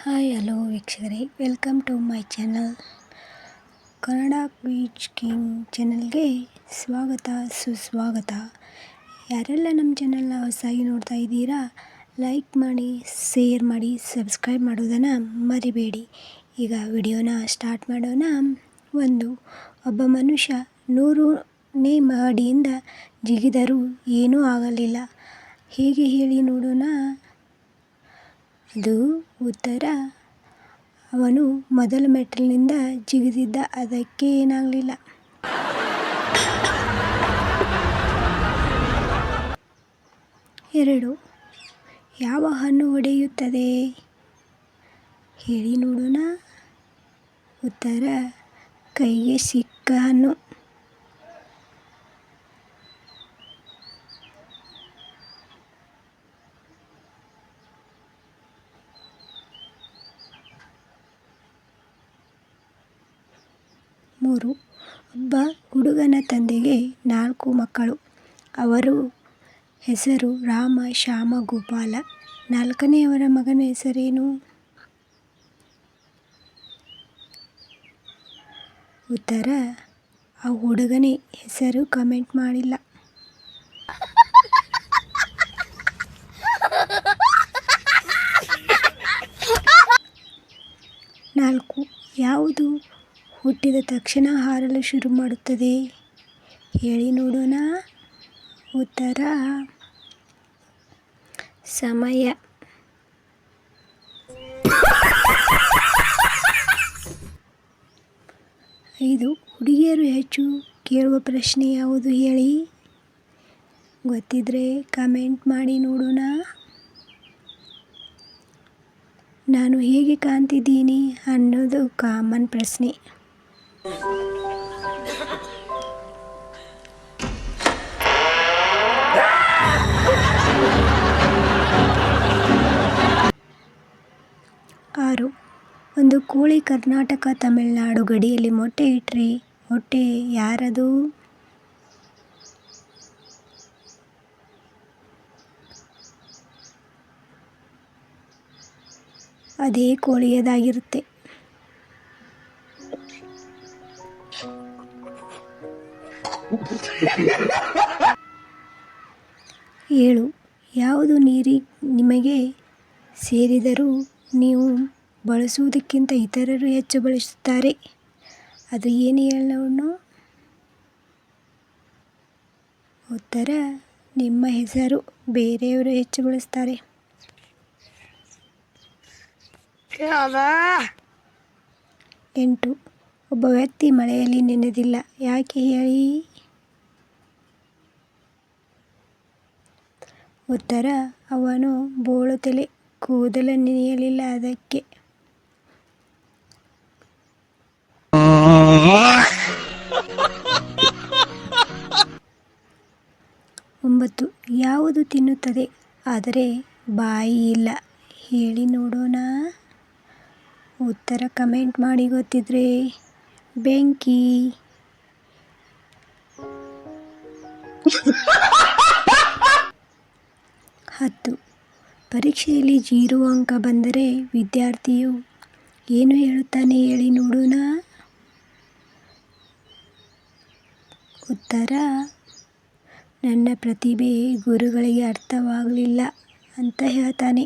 Hi hello ವೀಕ್ಷಕರೇ, welcome to my channel. Kannada quiz king ಚಾನಲ್ಗೆ ಸ್ವಾಗತ ಸುಸ್ವಾಗತ. ಯಾರೆಲ್ಲ ನಮ್ಮ ಚಾನಲ್ನ ಹೊಸದಾಗಿ ನೋಡ್ತಾ ಇದ್ದೀರಾ, ಲೈಕ್ ಮಾಡಿ, ಶೇರ್ ಮಾಡಿ, ಸಬ್ಸ್ಕ್ರೈಬ್ ಮಾಡೋದನ್ನು ಮರಿಬೇಡಿ. ಈಗ ವಿಡಿಯೋನ ಸ್ಟಾರ್ಟ್ ಮಾಡೋಣ. ಒಬ್ಬ ಮನುಷ್ಯ 100ನೇ ಮಹಡಿಯಿಂದ ಜಿಗಿದರೂ ಏನೂ ಆಗಲಿಲ್ಲ. ಹೇಗೆ ಹೇಳಿ ನೋಡೋಣ? ಅದು ಉತ್ತರ, ಅವನು ಮೊದಲ ಮೆಟ್ಟಿಲಿನಿಂದ ಜಿಗಿದಿದ್ದ, ಅದಕ್ಕೆ ಏನಾಗಲಿಲ್ಲ. ಎರಡು, ಯಾವ ಹಣ್ಣು ಒಡೆಯುತ್ತದೆ? ಹೇಳಿ ನೋಡೋಣ. ಉತ್ತರ, ಕೈಗೆ ಸಿಕ್ಕ ಹಣ್ಣು. ಮೂರು, ಒಬ್ಬ ಹುಡುಗನ ತಂದೆಗೆ 4 ಮಕ್ಕಳು. ಅವರ ಹೆಸರು ರಾಮ, ಶ್ಯಾಮ, ಗೋಪಾಲ. 4ನೇಯವರ ಮಗನ ಹೆಸರೇನು? ಉತ್ತರ, ಆ ಹುಡುಗನ ಹೆಸರು ಕಮೆಂಟ್ ಮಾಡಿಲ್ಲ. 4, ಯಾವುದು ಹುಟ್ಟಿದ ತಕ್ಷಣ ಹಾರಲು ಶುರು ಮಾಡುತ್ತದೆ? ಹೇಳಿ ನೋಡೋಣ. ಉತ್ತರ, ಸಮಯ. 5, ಹುಡುಗಿಯರು ಹೆಚ್ಚು ಕೇಳುವ ಪ್ರಶ್ನೆ ಯಾವುದು ಹೇಳಿ? ಗೊತ್ತಿದ್ರೆ ಕಮೆಂಟ್ ಮಾಡಿ ನೋಡೋಣ. ನಾನು ಹೇಗೆ ಕಾಣ್ತಿದ್ದೀನಿ ಅನ್ನೋದು ಕಾಮನ್ ಪ್ರಶ್ನೆ. 6, ಒಂದು ಕೋಳಿ ಕರ್ನಾಟಕ ತಮಿಳುನಾಡು ಗಡಿಯಲ್ಲಿ ಮೊಟ್ಟೆ ಇಟ್ಟರೆ ಮೊಟ್ಟೆ ಯಾರದು? ಅದೇ ಕೋಳಿಯದಾಗಿರುತ್ತೆ. 7, ಯಾವುದು ನಿಮಗೆ ಸೇರಿದರೂ ನೀವು ಬಳಸುವುದಕ್ಕಿಂತ ಇತರರು ಹೆಚ್ಚು ಬಳಸುತ್ತಾರೆ? ಅದು ಏನು ಹೇಳೋಣ? ಉತ್ತರ, ನಿಮ್ಮ ಹೆಸರು. ಬೇರೆಯವರು ಹೆಚ್ಚು ಬಳಸ್ತಾರೆ. 8, ಒಬ್ಬ ವ್ಯಕ್ತಿ ಮಳೆಯಲ್ಲಿ ನೆನೆದಿಲ್ಲ, ಯಾಕೆ ಹೇಳಿ? ಉತ್ತರ, ಅವನು ಬೋಳು ತಲೆ, ಕೂದಲು ನೆನೆಯಲಿಲ್ಲ, ಅದಕ್ಕೆ. 9, ಯಾವುದು ತಿನ್ನುತ್ತದೆ ಆದರೆ ಬಾಯಿ ಇಲ್ಲ? ಹೇಳಿ ನೋಡೋಣ. ಉತ್ತರ ಕಮೆಂಟ್ ಮಾಡಿ ಗೊತ್ತಿದ್ರೆ. ಬೆಂಕಿ. 10, ಪರೀಕ್ಷೆಯಲ್ಲಿ 0 ಅಂಕ ಬಂದರೆ ವಿದ್ಯಾರ್ಥಿಯು ಏನು ಹೇಳುತ್ತಾನೆ? ಹೇಳಿ ನೋಡೋಣ. ಉತ್ತರ, ನನ್ನ ಪ್ರತಿಭೆ ಗುರುಗಳಿಗೆ ಅರ್ಥವಾಗಲಿಲ್ಲ ಅಂತ ಹೇಳ್ತಾನೆ.